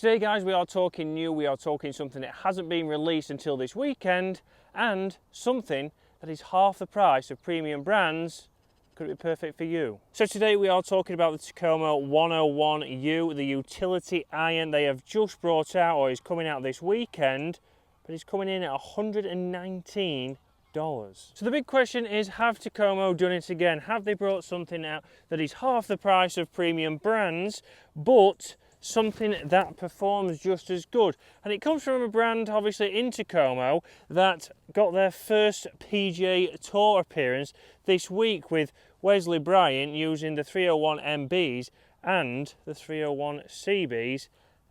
Today guys, we are talking new, we are talking something that hasn't been released until this weekend, and something that is half the price of premium brands. Could it be perfect for you? So today we are talking about the Takomo 101U, the utility iron they have just brought out, or is coming out this weekend, but it's coming in at $119. So the big question is, have Takomo done it again? Have they brought something out that is half the price of premium brands, but something that performs just as good? And it comes from a brand, obviously, in Takomo, that got their first PGA Tour appearance this week with Wesley Bryant using the 301 MBs and the 301 CBs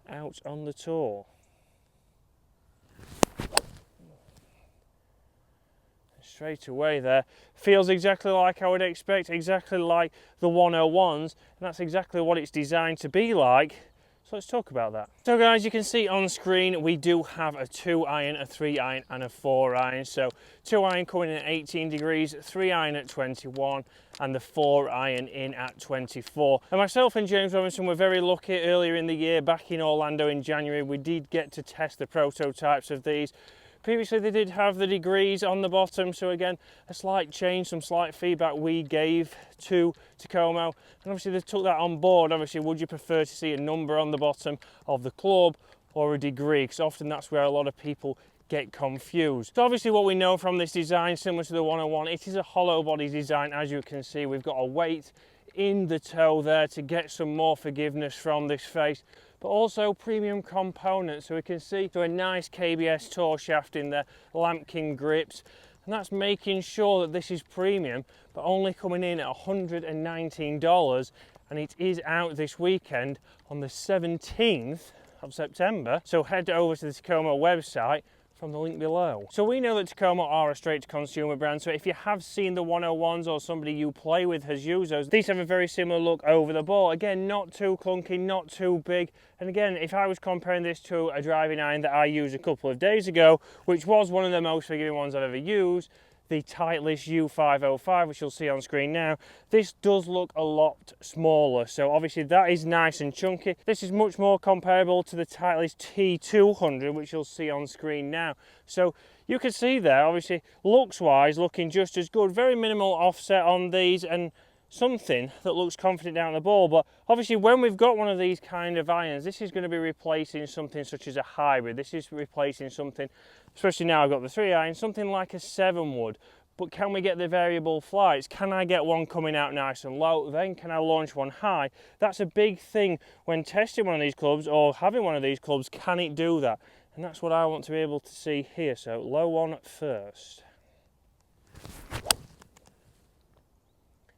out on the tour. Straight away there, feels exactly like I would expect, exactly like the 101s, and that's exactly what it's designed to be like. So let's talk about that. So guys, you can see on screen we do have a 2 iron, a 3 iron and a 4 iron. So 2 iron coming in at 18 degrees, 3 iron at 21 and the 4 iron in at 24. And myself and James Robinson were very lucky earlier in the year, back in Orlando in January, we did get to test the prototypes of these. Previously they did have the degrees on the bottom, so again a slight change, some slight feedback we gave to Takomo, and obviously they took that on board. Obviously, would you prefer to see a number on the bottom of the club or a degree? Because often that's where a lot of people get confused. So obviously what we know from this design, similar to the 101, it is a hollow body design. As you can see, we've got a weight in the toe there to get some more forgiveness from this face, but also premium components. So we can see a nice KBS tour shaft in there, Lampkin grips, and that's making sure that this is premium, but only coming in at $119, and it is out this weekend on the 17th of September. So head over to the Takomo website from the link below. So we know that Takomo are a straight to consumer brand, so if you have seen the 101s or somebody you play with has used those, these have a very similar look over the ball. Again, not too clunky, not too big. And again, if I was comparing this to a driving iron that I used a couple of days ago, which was one of the most forgiving ones I've ever used, the Titleist U505, which you'll see on screen now, this does look a lot smaller. So obviously that is nice and chunky. This is much more comparable to the Titleist T200, which you'll see on screen now. So you can see there, obviously, looks wise, looking just as good. Very minimal offset on these, and something that looks confident down the ball. But obviously when we've got one of these kind of irons, this is going to be replacing something such as a hybrid. This is replacing something, especially now I've got the 3 iron, something like a 7 wood. But can we get the variable flights? Can I get one coming out nice and low? Then can I launch one high? That's a big thing when testing one of these clubs or having one of these clubs. Can it do that? And that's what I want to be able to see here. So low one first.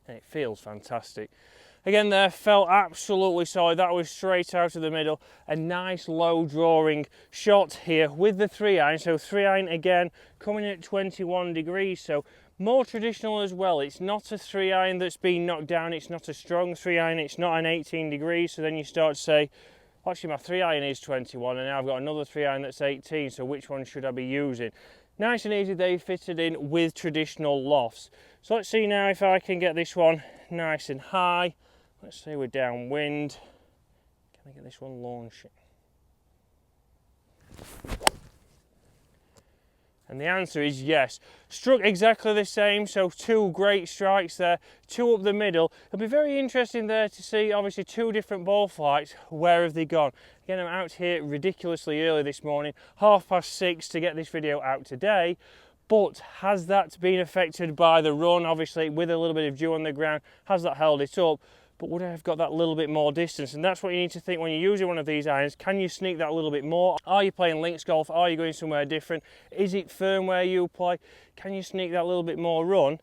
And it feels fantastic. Again there, felt absolutely solid. That was straight out of the middle. A nice low drawing shot here with the 3 iron. So 3 iron again coming at 21 degrees. So more traditional as well. It's not a 3 iron that's been knocked down. It's not a strong 3 iron. It's not an 18 degrees. So then you start to say, actually my 3 iron is 21 and now I've got another 3 iron that's 18. So which one should I be using? Nice and easy, they fitted in with traditional lofts. So let's see now if I can get this one nice and high. Let's say we're downwind. Can I get this one launching? And the answer is yes. Struck exactly the same, so 2 great strikes there, 2 up the middle. It'll be very interesting there to see, obviously, 2 different ball flights. Where have they gone? Again, I'm out here ridiculously early this morning, 6:30 to get this video out today. But has that been affected by the run? Obviously, with a little bit of dew on the ground, has that held it up? But would I have got that little bit more distance? And that's what you need to think when you're using one of these irons. Can you sneak that a little bit more? Are you playing links golf? Are you going somewhere different? Is it firm where you play? Can you sneak that little bit more run?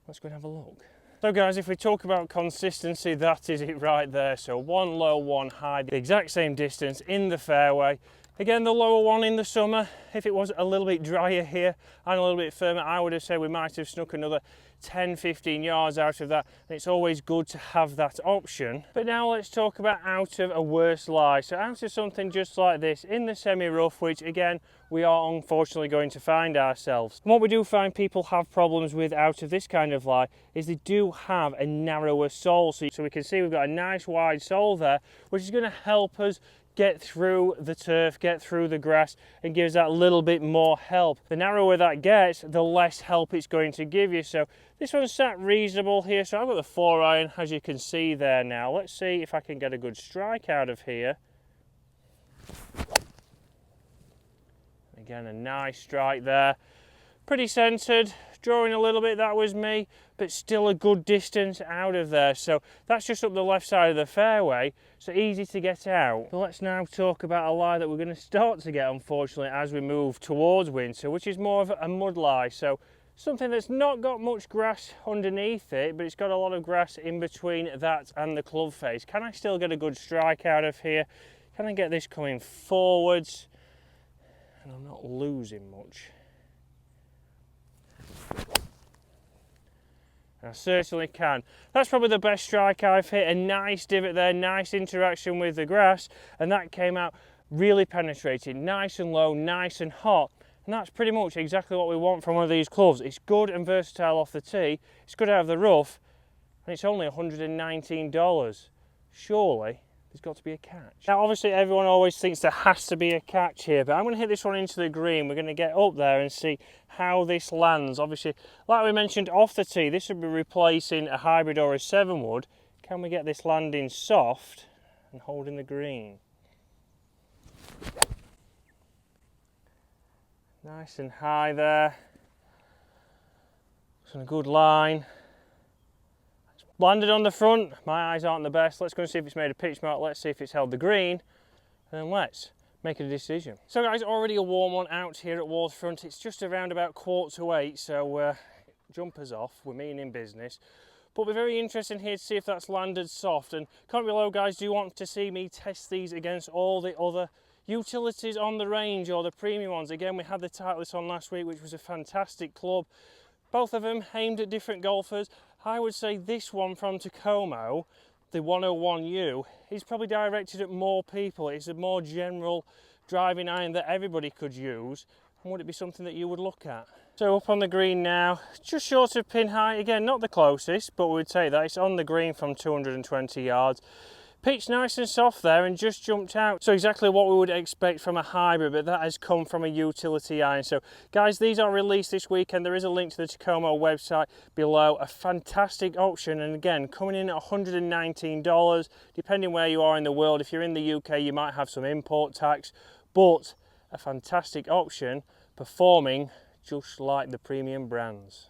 Let's go and have a look. So guys, if we talk about consistency, that is it right there. So 1 low, 1 high, the exact same distance in the fairway. Again, the lower one in the summer, if it was a little bit drier here and a little bit firmer, I would have said we might have snuck another 10-15 yards out of that. And it's always good to have that option. But now let's talk about out of a worse lie. So out of something just like this in the semi-rough, which again we are unfortunately going to find ourselves. And what we do find people have problems with out of this kind of lie is they do have a narrower sole. So we can see we've got a nice wide sole there, which is going to help us get through the turf, get through the grass, and gives that little bit more help. The narrower that gets, the less help it's going to give you. So this one's sat reasonable here. So I've got the 4-iron, as you can see there now. Let's see if I can get a good strike out of here. Again, a nice strike there. Pretty centred, drawing a little bit, that was me, but still a good distance out of there. So that's just up the left side of the fairway, so easy to get out. But let's now talk about a lie that we're going to start to get, unfortunately, as we move towards winter, which is more of a mud lie. So something that's not got much grass underneath it, but it's got a lot of grass in between that and the club face. Can I still get a good strike out of here? Can I get this coming forwards? And I'm not losing much. I certainly can. That's probably the best strike I've hit. A nice divot there, nice interaction with the grass, and that came out really penetrating, nice and low, nice and hot. And that's pretty much exactly what we want from one of these clubs. It's good and versatile off the tee, it's good out of the rough, and it's only $119. Surely there's got to be a catch. Now obviously everyone always thinks there has to be a catch here, but I'm going to hit this one into the green. We're going to get up there and see how this lands. Obviously, like we mentioned off the tee, this would be replacing a hybrid or a 7-wood. Can we get this landing soft and holding the green? Nice and high there. It's on a good line. Landed on the front, my eyes aren't the best. Let's go and see if it's made a pitch mark, let's see if it's held the green, and then let's make a decision. So guys, already a warm one out here at Waterfront. It's just around about 7:15, so jumpers off, we're meaning business. But we're very interested here to see if that's landed soft. And comment below guys, do you want to see me test these against all the other utilities on the range or the premium ones? Again, we had the Titleist on last week, which was a fantastic club. Both of them aimed at different golfers. I would say this one from Tacomo, the 101U, is probably directed at more people. It's a more general driving iron that everybody could use. And would it be something that you would look at? So up on the green now, just short of pin high. Again, not the closest, but we'd say that it's on the green from 220 yards. Pitch nice and soft there and just jumped out. So exactly what we would expect from a hybrid, but that has come from a utility iron. So guys, these are released this weekend. There is a link to the Tacomo website below. A fantastic option, and again, coming in at $119, depending where you are in the world. If you're in the UK, you might have some import tax, but a fantastic option, performing just like the premium brands.